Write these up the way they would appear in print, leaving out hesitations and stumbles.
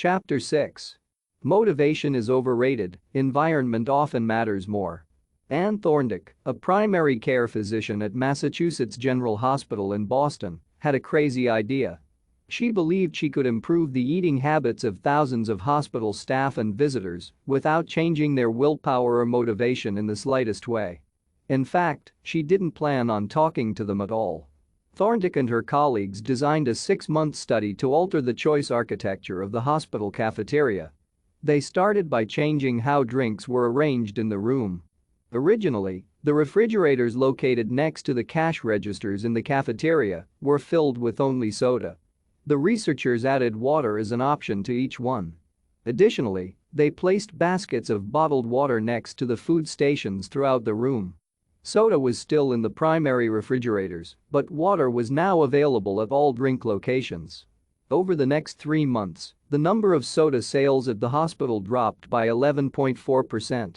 Chapter 6. Motivation is overrated, environment often matters more. Anne Thorndike, a primary care physician at Massachusetts General Hospital in Boston, had a crazy idea. She believed she could improve the eating habits of thousands of hospital staff and visitors without changing their willpower or motivation in the slightest way. In fact, she didn't plan on talking to them at all. Thorndike and her colleagues designed a 6-month study to alter the choice architecture of the hospital cafeteria. They started by changing how drinks were arranged in the room. Originally, the refrigerators located next to the cash registers in the cafeteria were filled with only soda. The researchers added water as an option to each one. Additionally, they placed baskets of bottled water next to the food stations throughout the room. Soda was still in the primary refrigerators, but water was now available at all drink locations. Over the next 3 months, the number of soda sales at the hospital dropped by 11.4%.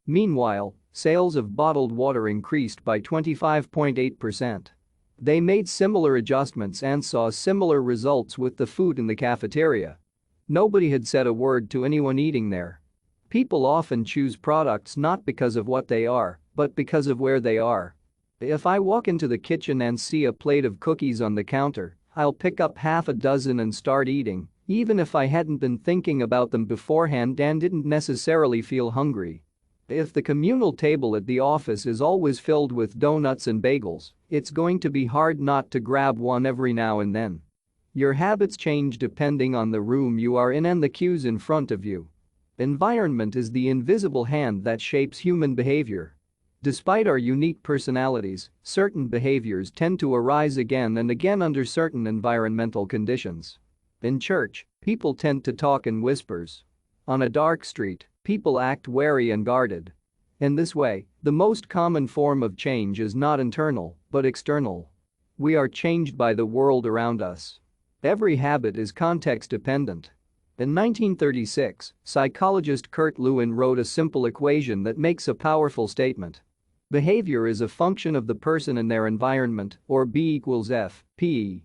Meanwhile, sales of bottled water increased by 25.8%. They made similar adjustments and saw similar results with the food in the cafeteria. Nobody had said a word to anyone eating there. People often choose products not because of what they are, but because of where they are. If I walk into the kitchen and see a plate of cookies on the counter, I'll pick up half a dozen and start eating, even if I hadn't been thinking about them beforehand and didn't necessarily feel hungry. If the communal table at the office is always filled with donuts and bagels, it's going to be hard not to grab one every now and then. Your habits change depending on the room you are in and the cues in front of you. Environment is the invisible hand that shapes human behavior. Despite our unique personalities, certain behaviors tend to arise again and again under certain environmental conditions. In church, people tend to talk in whispers. On a dark street, people act wary and guarded. In this way, the most common form of change is not internal, but external. We are changed by the world around us. Every habit is context-dependent. In 1936, psychologist Kurt Lewin wrote a simple equation that makes a powerful statement. Behavior is a function of the person and their environment, or B equals F, P.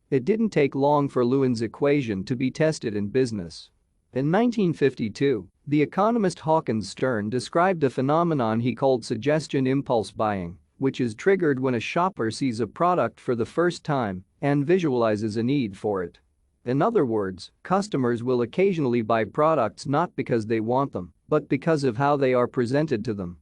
It didn't take long for Lewin's equation to be tested in business. In 1952, the economist Hawkins Stern described a phenomenon he called suggestion impulse buying, which is triggered when a shopper sees a product for the first time and visualizes a need for it. In other words, customers will occasionally buy products not because they want them, but because of how they are presented to them.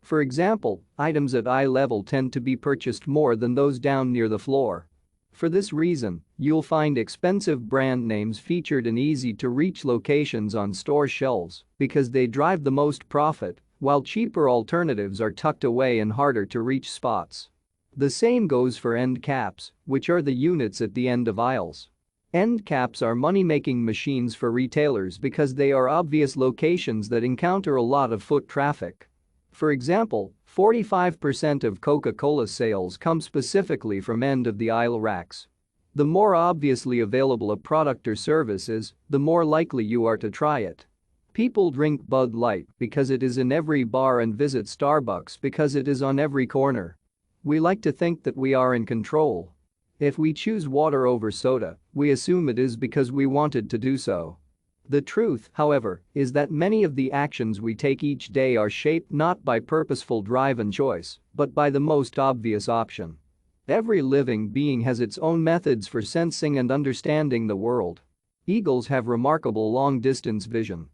For example, items at eye level tend to be purchased more than those down near the floor. For this reason, you'll find expensive brand names featured in easy-to-reach locations on store shelves because they drive the most profit, while cheaper alternatives are tucked away in harder-to-reach spots. The same goes for end caps, which are the units at the end of aisles. End caps are money-making machines for retailers because they are obvious locations that encounter a lot of foot traffic. For example, 45% of Coca-Cola sales come specifically from end-of-the-aisle racks. The more obviously available a product or service is, the more likely you are to try it. People drink Bud Light because it is in every bar and visit Starbucks because it is on every corner. We like to think that we are in control. If we choose water over soda, we assume it is because we wanted to do so. The truth, however, is that many of the actions we take each day are shaped not by purposeful drive and choice, but by the most obvious option. Every living being has its own methods for sensing and understanding the world. Eagles have remarkable long-distance vision.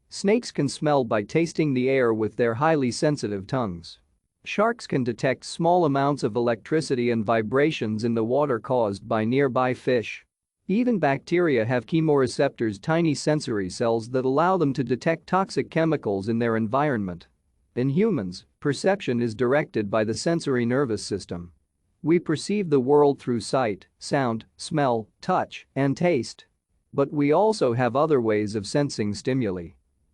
Snakes can smell by tasting the air with their highly sensitive tongues. Sharks can detect small amounts of electricity and vibrations in the water caused by nearby fish. Even bacteria have chemoreceptors, tiny sensory cells that allow them to detect toxic chemicals in their environment. In humans, perception is directed by the sensory nervous system. We perceive the world through sight, sound, smell, touch, and taste. But we also have other ways of sensing stimuli.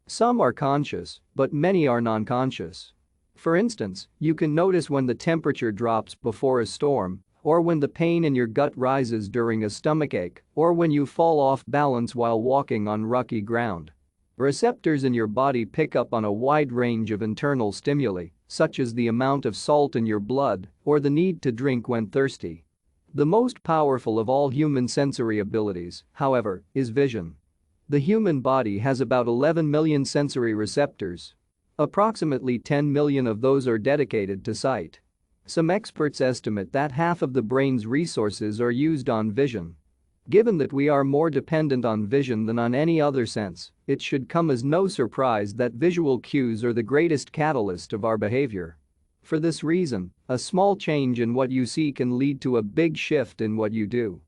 Some are conscious, but many are non-conscious. For instance, you can notice when the temperature drops before a storm, or when the pain in your gut rises during a stomachache, or when you fall off balance while walking on rocky ground. Receptors in your body pick up on a wide range of internal stimuli, such as the amount of salt in your blood or the need to drink when thirsty. The most powerful of all human sensory abilities, however, is vision. The human body has about 11 million sensory receptors. Approximately 10 million of those are dedicated to sight. Some experts estimate that half of the brain's resources are used on vision. Given that we are more dependent on vision than on any other sense, it should come as no surprise that visual cues are the greatest catalyst of our behavior. For this reason, a small change in what you see can lead to a big shift in what you do.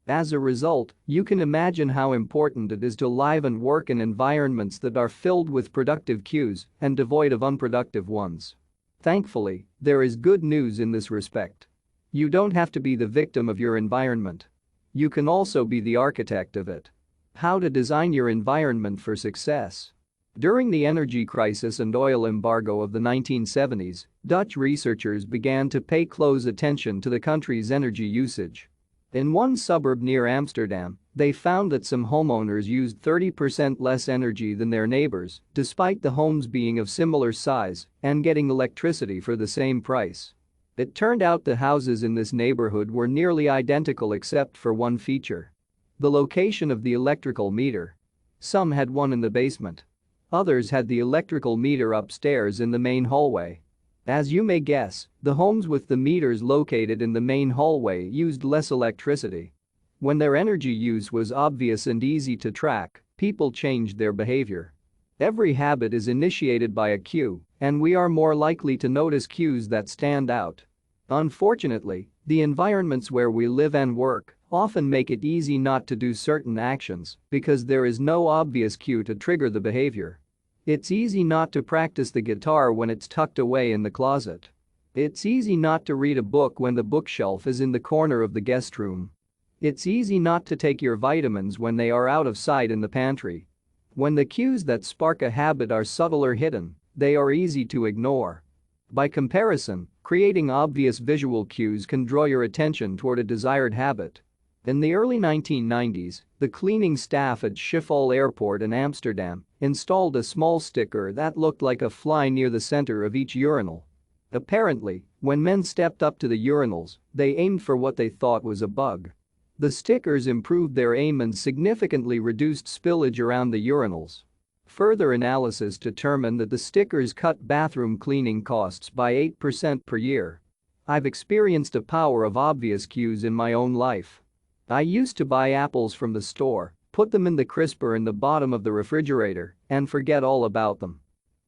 As a result, you can imagine how important it is to live and work in environments that are filled with productive cues and devoid of unproductive ones. Thankfully, there is good news in this respect. You don't have to be the victim of your environment. You can also be the architect of it. How to design your environment for success. During the energy crisis and oil embargo of the 1970s, Dutch researchers began to pay close attention to the country's energy usage. In one suburb near Amsterdam, they found that some homeowners used 30% less energy than their neighbors, despite the homes being of similar size and getting electricity for the same price. It turned out the houses in this neighborhood were nearly identical except for one feature: the location of the electrical meter. Some had one in the basement. Others had the electrical meter upstairs in the main hallway. As you may guess, the homes with the meters located in the main hallway used less electricity. When their energy use was obvious and easy to track, people changed their behavior. Every habit is initiated by a cue, and we are more likely to notice cues that stand out. Unfortunately, the environments where we live and work often make it easy not to do certain actions because there is no obvious cue to trigger the behavior. It's easy not to practice the guitar when it's tucked away in the closet. It's easy not to read a book when the bookshelf is in the corner of the guest room. It's easy not to take your vitamins when they are out of sight in the pantry. When the cues that spark a habit are subtle or hidden, they are easy to ignore. By comparison, creating obvious visual cues can draw your attention toward a desired habit. In the early 1990s, the cleaning staff at Schiphol Airport in Amsterdam installed a small sticker that looked like a fly near the center of each urinal. Apparently, when men stepped up to the urinals, they aimed for what they thought was a bug. The stickers improved their aim and significantly reduced spillage around the urinals. Further analysis determined that the stickers cut bathroom cleaning costs by 8% per year. I've experienced the power of obvious cues in my own life. I used to buy apples from the store, put them in the crisper in the bottom of the refrigerator, and forget all about them.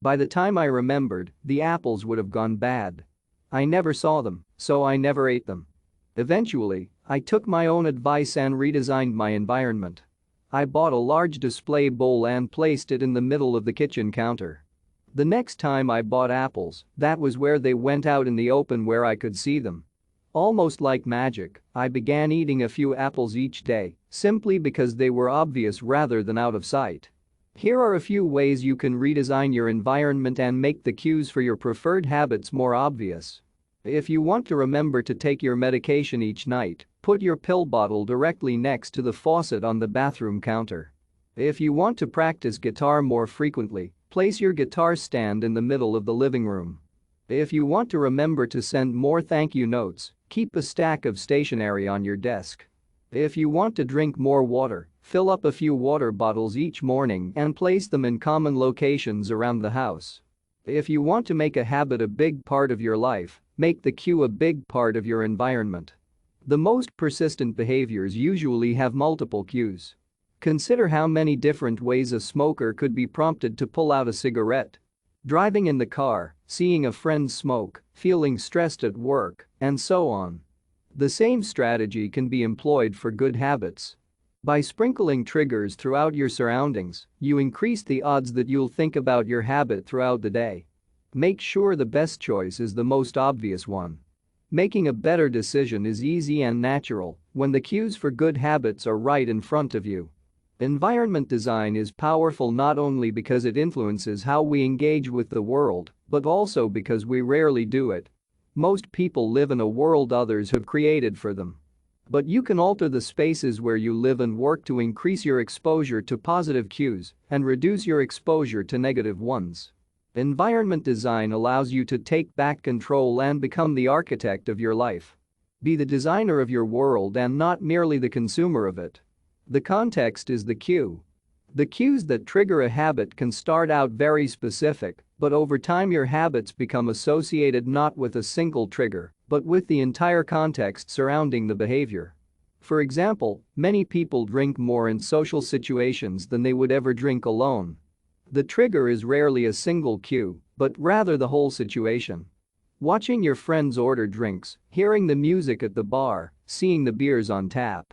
By the time I remembered, the apples would have gone bad. I never saw them, so I never ate them. Eventually, I took my own advice and redesigned my environment. I bought a large display bowl and placed it in the middle of the kitchen counter. The next time I bought apples, that was where they went out in the open where I could see them. Almost like magic, I began eating a few apples each day, simply because they were obvious rather than out of sight. Here are a few ways you can redesign your environment and make the cues for your preferred habits more obvious. If you want to remember to take your medication each night, put your pill bottle directly next to the faucet on the bathroom counter. If you want to practice guitar more frequently, place your guitar stand in the middle of the living room. If you want to remember to send more thank you notes, keep a stack of stationery on your desk. If you want to drink more water, fill up a few water bottles each morning and place them in common locations around the house. If you want to make a habit a big part of your life, make the cue a big part of your environment. The most persistent behaviors usually have multiple cues. Consider how many different ways a smoker could be prompted to pull out a cigarette. Driving in the car, seeing a friend smoke, feeling stressed at work, and so on. The same strategy can be employed for good habits. By sprinkling triggers throughout your surroundings, you increase the odds that you'll think about your habit throughout the day. Make sure the best choice is the most obvious one. Making a better decision is easy and natural when the cues for good habits are right in front of you. Environment design is powerful not only because it influences how we engage with the world, but also because we rarely do it. Most people live in a world others have created for them. But you can alter the spaces where you live and work to increase your exposure to positive cues and reduce your exposure to negative ones. Environment design allows you to take back control and become the architect of your life. Be the designer of your world and not merely the consumer of it. The context is the cue. The cues that trigger a habit can start out very specific, but over time your habits become associated not with a single trigger, but with the entire context surrounding the behavior. For example, many people drink more in social situations than they would ever drink alone. The trigger is rarely a single cue, but rather the whole situation. Watching your friends order drinks, hearing the music at the bar, seeing the beers on tap.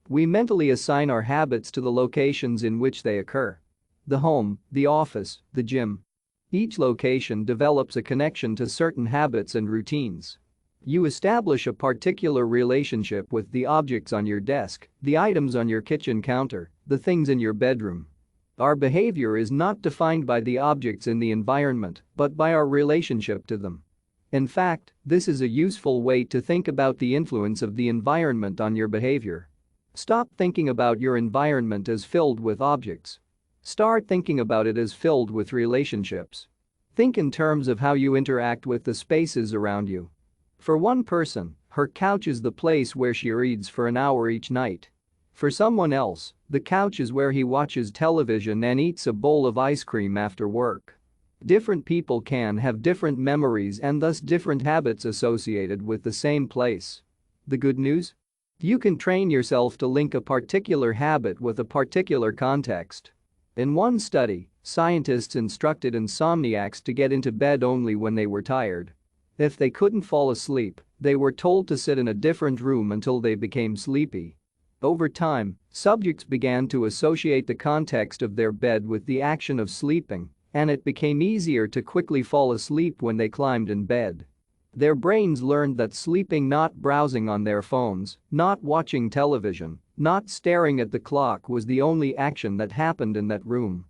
We mentally assign our habits to the locations in which they occur. The home, the office, the gym. Each location develops a connection to certain habits and routines. You establish a particular relationship with the objects on your desk, the items on your kitchen counter, the things in your bedroom. Our behavior is not defined by the objects in the environment, but by our relationship to them. In fact, this is a useful way to think about the influence of the environment on your behavior. Stop thinking about your environment as filled with objects. Start thinking about it as filled with relationships. Think in terms of how you interact with the spaces around you. For one person, her couch is the place where she reads for an hour each night. For someone else, the couch is where he watches television and eats a bowl of ice cream after work. Different people can have different memories and thus different habits associated with the same place. The good news? You can train yourself to link a particular habit with a particular context. In one study, scientists instructed insomniacs to get into bed only when they were tired. If they couldn't fall asleep, they were told to sit in a different room until they became sleepy. Over time, subjects began to associate the context of their bed with the action of sleeping, and it became easier to quickly fall asleep when they climbed in bed. Their brains learned that sleeping, not browsing on their phones, not watching television, not staring at the clock was the only action that happened in that room.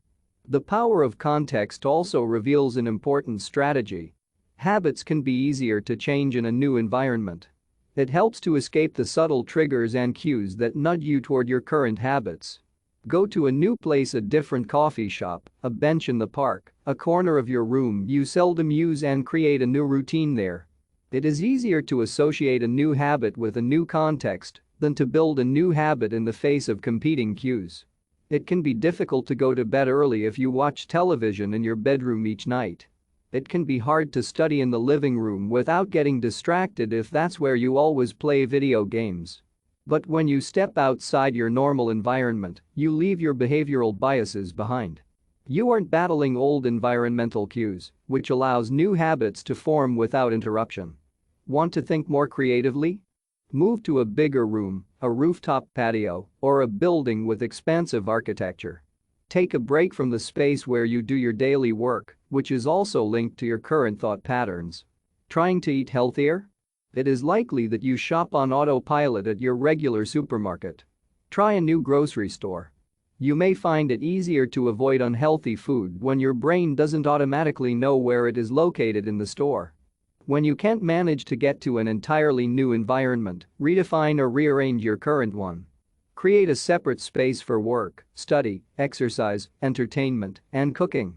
The power of context also reveals an important strategy. Habits can be easier to change in a new environment. It helps to escape the subtle triggers and cues that nudge you toward your current habits. Go to a new place, a different coffee shop, a bench in the park, a corner of your room you seldom use, and create a new routine there. It is easier to associate a new habit with a new context than to build a new habit in the face of competing cues. It can be difficult to go to bed early if you watch television in your bedroom each night. It can be hard to study in the living room without getting distracted if that's where you always play video games. But when you step outside your normal environment, you leave your behavioral biases behind. You aren't battling old environmental cues, which allows new habits to form without interruption. Want to think more creatively? Move to a bigger room, a rooftop patio, or a building with expansive architecture. Take a break from the space where you do your daily work, which is also linked to your current thought patterns. Trying to eat healthier? It is likely that you shop on autopilot at your regular supermarket. Try a new grocery store. You may find it easier to avoid unhealthy food when your brain doesn't automatically know where it is located in the store. When you can't manage to get to an entirely new environment, redefine or rearrange your current one. Create a separate space for work, study, exercise, entertainment, and cooking.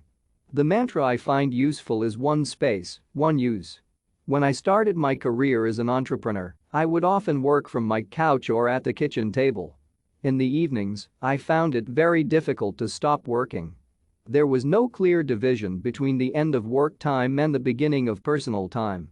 The mantra I find useful is one space, one use. When I started my career as an entrepreneur, I would often work from my couch or at the kitchen table. In the evenings, I found it very difficult to stop working. There was no clear division between the end of work time and the beginning of personal time.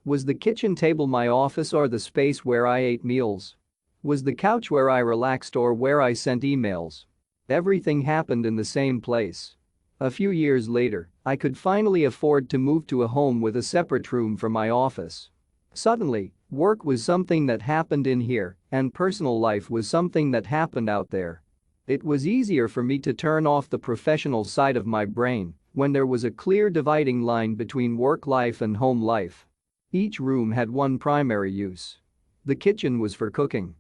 Was the kitchen table my office or the space where I ate meals? Was the couch where I relaxed or where I sent emails? Everything happened in the same place. A few years later, I could finally afford to move to a home with a separate room from my office. Suddenly, work was something that happened in here, and personal life was something that happened out there. It was easier for me to turn off the professional side of my brain when there was a clear dividing line between work life and home life. Each room had one primary use. The kitchen was for cooking.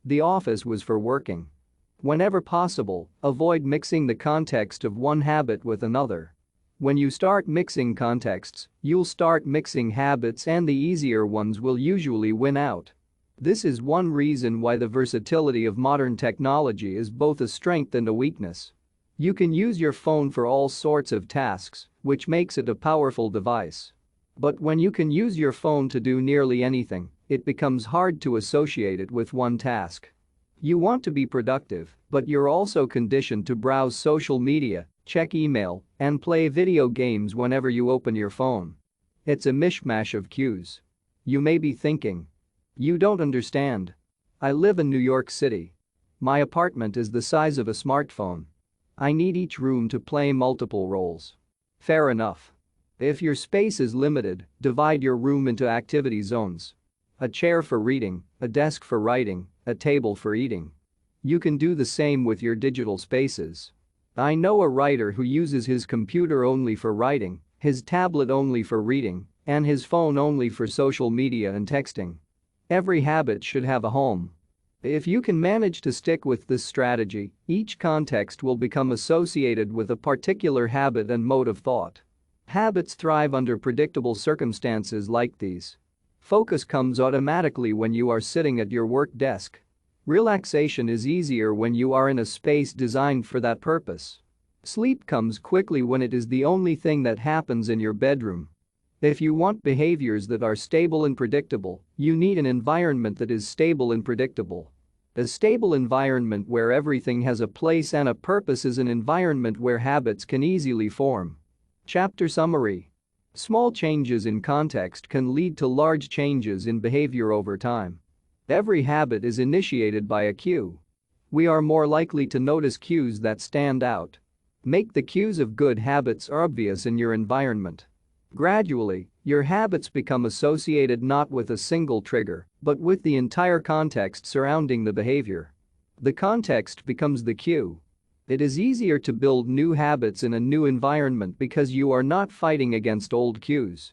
The office was for working. Whenever possible, avoid mixing the context of one habit with another. When you start mixing contexts, you'll start mixing habits, and the easier ones will usually win out. This is one reason why the versatility of modern technology is both a strength and a weakness. You can use your phone for all sorts of tasks, which makes it a powerful device. But when you can use your phone to do nearly anything, it becomes hard to associate it with one task. You want to be productive, but you're also conditioned to browse social media, check email, and play video games whenever you open your phone. It's a mishmash of cues. You may be thinking, you don't understand. I live in New York City. My apartment is the size of a smartphone. I need each room to play multiple roles. Fair enough. If your space is limited, divide your room into activity zones. A chair for reading, a desk for writing, a table for eating. You can do the same with your digital spaces. I know a writer who uses his computer only for writing, his tablet only for reading, and his phone only for social media and texting. Every habit should have a home. If you can manage to stick with this strategy, each context will become associated with a particular habit and mode of thought. Habits thrive under predictable circumstances like these. Focus comes automatically when you are sitting at your work desk. Relaxation is easier when you are in a space designed for that purpose. Sleep comes quickly when it is the only thing that happens in your bedroom. If you want behaviors that are stable and predictable, you need an environment that is stable and predictable. A stable environment where everything has a place and a purpose is an environment where habits can easily form. Chapter Summary. Small changes in context can lead to large changes in behavior over time. Every habit is initiated by a cue. We are more likely to notice cues that stand out. Make the cues of good habits obvious in your environment. Gradually, your habits become associated not with a single trigger, but with the entire context surrounding the behavior. The context becomes the cue. It is easier to build new habits in a new environment because you are not fighting against old cues.